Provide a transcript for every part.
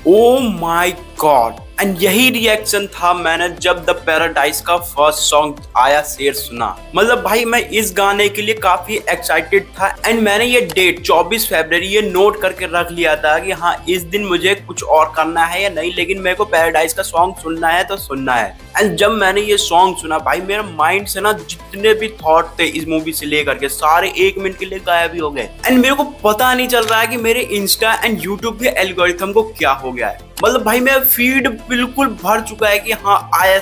Oh my God. And यही reaction था मैंने जब द पैराडाइज का फर्स्ट सॉन्ग आया शेर सुना। मतलब भाई मैं इस गाने के लिए काफी एक्साइटेड था एंड मैंने ये डेट 24 फरवरी ये नोट करके रख लिया था कि हाँ इस दिन मुझे कुछ और करना है या नहीं, लेकिन मेरे को पैराडाइज का सॉन्ग सुनना है तो सुनना है। एंड जब मैंने ये सॉन्ग सुना भाई मेरे माइंड से ना जितने भी थॉट थे इस मूवी से लेकर के सारे 1 मिनट के लिए गायब ही हो गए। एंड मेरे को पता नहीं चल रहा है कि मेरे इंस्टा एंड यूट्यूब के एल्गोरिथम को क्या हो गया है। मतलब भाई मेरा फीड बिल्कुल भर चुका है कि हाँ आया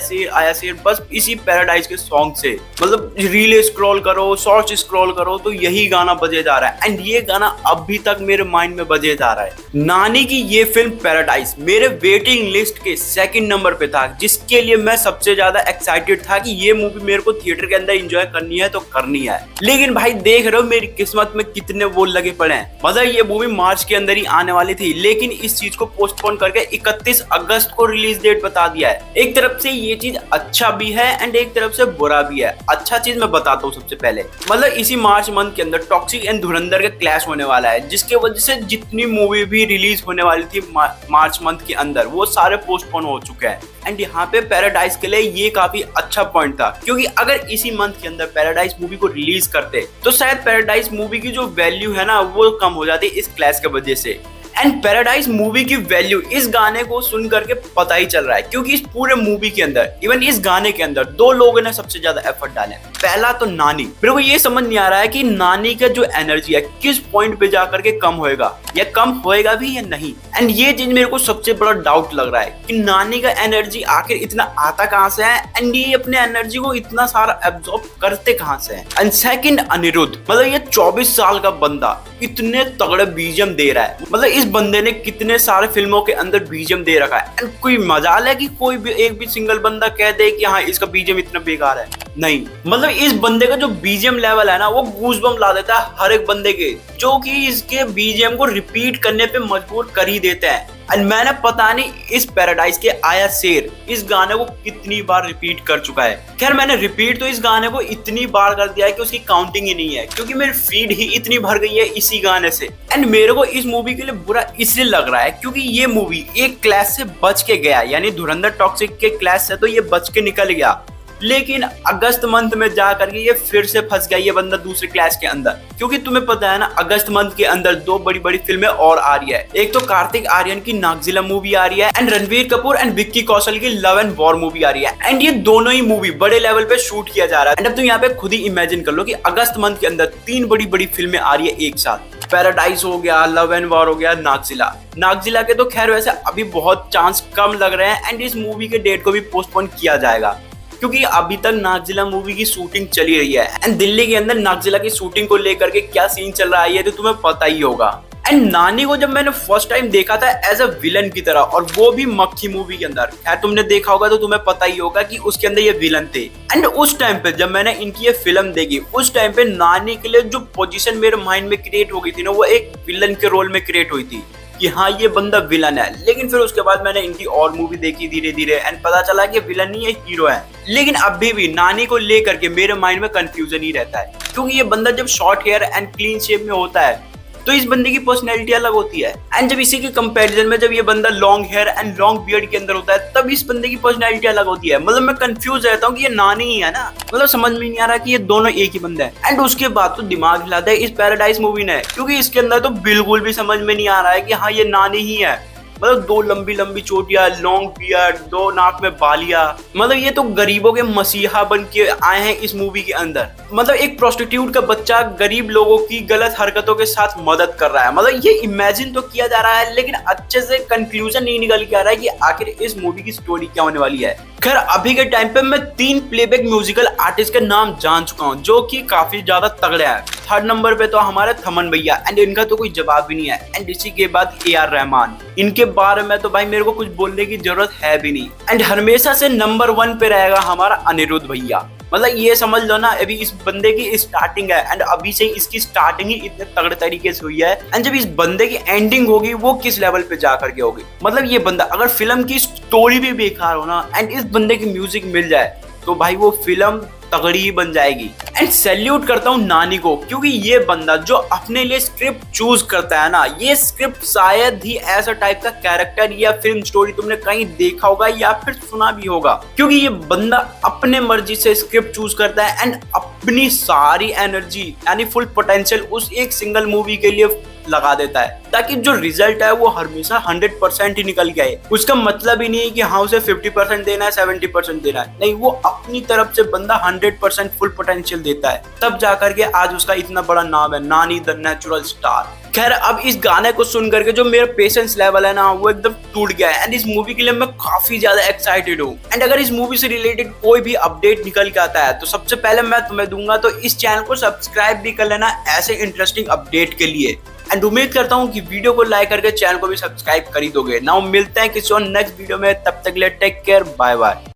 शेर बस इसी पैराडाइज के सॉन्ग से। मतलब रील स्क्रॉल करो, शॉर्ट्स स्क्रॉल करो तो यही गाना बजे जा रहा है एंड ये गाना अभी तक मेरे माइंड में बजे जा रहा है। नानी की ये फिल्म पैराडाइज मेरे वेटिंग लिस्ट के सेकंड नंबर पे था, जिसके लिए मैं सबसे ज्यादा एक्साइटेड था कि ये मूवी मेरे को थिएटर के अंदर एंजॉय करनी है तो करनी है। लेकिन भाई देख रहे हो मेरी किस्मत में कितने वो लगे पड़े हैं। मतलब ये मूवी मार्च के अंदर ही आने वाली थी, लेकिन इस चीज को पोस्टपोन करके 31 अगस्त को रिलीज डेट बता दिया है। एक तरफ से ये चीज अच्छा भी है एंड एक तरफ से बुरा भी है। अच्छा चीज मैं बताता हूँ सबसे पहले, मतलब इसी मार्च मंथ के अंदर टॉक्सिक एंड धुरंधर का क्लैश होने वाला है, जिसके वजह से जितनी मूवी भी रिलीज होने वाली थी मार्च मंथ के अंदर वो सारे पोस्टपोन हो चुके हैं। एंड यहाँ पे पैराडाइज के लिए ये काफी अच्छा पॉइंट था, क्योंकि अगर इसी मंथ के अंदर पैराडाइज मूवी को रिलीज करते तो शायद पैराडाइज मूवी की जो वैल्यू है ना वो कम हो जाती इस क्लैश की वजह से। एंड पैराडाइज मूवी की वैल्यू इस गाने को सुन करके पता ही चल रहा है, क्योंकि इस पूरे मूवी के अंदर इवन इस गाने के अंदर दो लोगों ने सबसे ज्यादा एफर्ट डाले। पहला तो नानी, मेरे को ये समझ नहीं आ रहा है कि नानी का जो एनर्जी है किस पॉइंट पे जाकर के कम होएगा या कम होएगा भी या नहीं। एंड ये चीज मेरे को सबसे बड़ा डाउट लग रहा है कि नानी का एनर्जी आखिर इतना आता कहां से है एंड ये अपने एनर्जी को इतना सारा एब्जॉर्ब करते कहां से है। एंड सेकंड अनिरुद्ध, मतलब ये 24 साल का बंदा इतने तगड़े बीजीएम दे रहा है। मतलब इस बंदे ने कितने सारे फिल्मों के अंदर बीजीएम दे रखा है एंड कोई मजाल है कि कोई भी एक भी सिंगल बंदा कह दे कि हाँ इसका बीजीएम इतना बेकार है? नहीं, मतलब इस बंदे का जो बीजीएम लेवल है ना वो गूज़बम्प ला देता है हर एक बंदे के, जो कि इसके बीजीएम को रिपीट करने पे मजबूर कर ही देते हैं। एंड मैंने पता नहीं इस पैराडाइज के आया शेर इस गाने को कितनी बार रिपीट कर चुका है। खैर मैंने रिपीट तो इस गाने को इतनी बार कर दिया है कि उसकी काउंटिंग ही नहीं है, क्योंकि मेरी फीड ही इतनी भर गई है इसी गाने से। एंड मेरे को इस मूवी के लिए बुरा इसलिए लग रहा है क्योंकि ये मूवी एक क्लैश से बच के गया, यानी धुरंधर टॉक्सिक के क्लैश से तो ये बच के निकल गया, लेकिन अगस्त मंथ में जा करके ये फिर से फंस गया ये बंदा दूसरे क्लैश के अंदर। क्योंकि तुम्हें पता है ना अगस्त मंथ के अंदर दो बड़ी बड़ी फिल्में और आ रही है। एक तो कार्तिक आर्यन की नागजिला मूवी आ रही है एंड रणवीर कपूर एंड विक्की कौशल की लव एंड वॉर मूवी आ रही है। एंड ये दोनों ही मूवी बड़े लेवल पे शूट किया जा रहा है। एंड अब तुम यहाँ पे खुद ही इमेजिन कर लो कि अगस्त मंथ के अंदर 3 बड़ी बड़ी फिल्में आ रही है एक साथ। पैराडाइज हो गया, लव एंड वॉर हो गया, नागजिला के तो खैर वैसे अभी बहुत चांस कम लग रहे हैं एंड इस मूवी के डेट को भी पोस्टपोन किया जाएगा, क्योंकि अभी तक नागजिला मूवी की शूटिंग चली रही है। एंड दिल्ली के अंदर नागजिला की शूटिंग को लेकर के क्या सीन चल रहा है ये तो तुम्हें पता ही होगा। एंड नानी को जब मैंने फर्स्ट टाइम देखा था एज अ विलन की तरह, और वो भी मक्खी मूवी के अंदर, खैर तुमने देखा होगा तो तुम्हें पता ही होगा कि उसके अंदर ये विलन थे। एंड उस टाइम पे जब मैंने इनकी ये फिल्म देखी उस टाइम पे नानी के लिए जो पोजीशन मेरे माइंड में क्रिएट हो गई थी ना वो एक विलन के रोल में क्रिएट हुई थी कि हाँ ये बंदा विलन है। लेकिन फिर उसके बाद मैंने इनकी और मूवी देखी धीरे धीरे एंड पता चला कि विलन नहीं है, हीरो है। लेकिन अभी भी नानी को लेकर के मेरे माइंड में कंफ्यूजन ही रहता है, क्योंकि ये बंदा जब short hair and clean shape में होता है तो इस बंदे की पर्सनैलिटी अलग होती है। एंड जब इसी के कंपैरिजन में जब ये बंदा long hair and long beard के अंदर होता है तब इस बंदे की पर्सनैलिटी अलग होती है। मतलब मैं कंफ्यूज रहता हूँ कि ये नानी ही है ना, मतलब समझ में नहीं आ रहा कि ये दोनों एक ही बंदा है। एंड उसके बाद तो दिमाग हिला दिया इस पैराडाइज मूवी ने, क्योंकि इसके अंदर तो बिल्कुल भी समझ में नहीं आ रहा है कि हाँ ये नानी ही है। मतलब 2 लंबी लंबी चोटियां, लॉन्ग बियर्ड, 2 नाक में बालियां, मतलब ये तो गरीबों के मसीहा बन के आए हैं इस मूवी के अंदर। मतलब एक प्रोस्टिट्यूट का बच्चा गरीब लोगों की गलत हरकतों के साथ मदद कर रहा है। मतलब ये इमेजिन तो किया जा रहा है लेकिन अच्छे से कंक्लूजन नहीं निकल के आ रहा है कि आखिर इस मूवी की स्टोरी क्या होने वाली है। खैर अभी के टाइम पे मैं 3 प्लेबैक म्यूजिकल आर्टिस्ट के नाम जान चुका हूँ जो कि काफी ज्यादा तगड़े हैं। 3rd नंबर पे तो हमारे थमन भैया एंड इनका तो कोई जवाब भी नहीं है। एंड इसी के बाद AR रहमान, इनके बारे में तो भाई मेरे को कुछ बोलने की जरूरत है भी नहीं। एंड हमेशा से नंबर 1 पे रहेगा हमारा अनिरुद्ध भैया। मतलब ये समझ लो ना अभी इस बंदे की स्टार्टिंग है एंड अभी से इसकी स्टार्टिंग ही इतने तगड़े तरीके से हुई है एंड जब इस बंदे की एंडिंग होगी वो किस लेवल पे जा करके होगी। मतलब ये बंदा अगर फिल्म की स्टोरी भी बेकार हो ना एंड इस बंदे की म्यूजिक मिल जाए तो भाई वो फिल्म तगड़ी बन जाएगी। एंड सैल्यूट करता हूँ नानी को, क्योंकि ये बंदा जो अपने लिए स्क्रिप्ट चूज करता है ना, ये स्क्रिप्ट शायद ही ऐसा टाइप का कैरेक्टर या फिल्म स्टोरी तुमने कहीं देखा होगा या फिर सुना भी होगा, क्योंकि ये बंदा अपने मर्जी से स्क्रिप्ट चूज करता है एंड अपनी सारी एनर्जी यानी फुल पोटेंशियल उस एक सिंगल मूवी के लिए लगा देता है, ताकि जो रिजल्ट है वो हमेशा 100% ही निकल के आए। उसका मतलब ही नहीं है कि हाँ उसे 50% देना है, 70% देना है, नहीं, वो अपनी तरफ से बंदा 100% फुल पोटेंशियल देता है, तब जाकर के आज उसका इतना बड़ा नाम है, नानी द नेचुरल स्टार। खैर, अब इस गाने को सुन करके जो मेरा पेशेंस लेवल है ना वो एकदम टूट गया है एंड इस मूवी के लिए मैं काफी ज्यादा एक्साइटेड हूँ। एंड अगर इस मूवी से रिलेटेड कोई भी अपडेट निकल के आता है तो सबसे पहले मैं तुम्हें दूंगा, तो इस चैनल को सब्सक्राइब भी कर लेना ऐसे इंटरेस्टिंग अपडेट के लिए। एंड उम्मीद करता हूँ कि वीडियो को लाइक करके चैनल को भी सब्सक्राइब कर ही दोगे। नाउ मिलते हैं किसी और नेक्स्ट वीडियो में, तब तक के लिए टेक केयर, बाय बाय।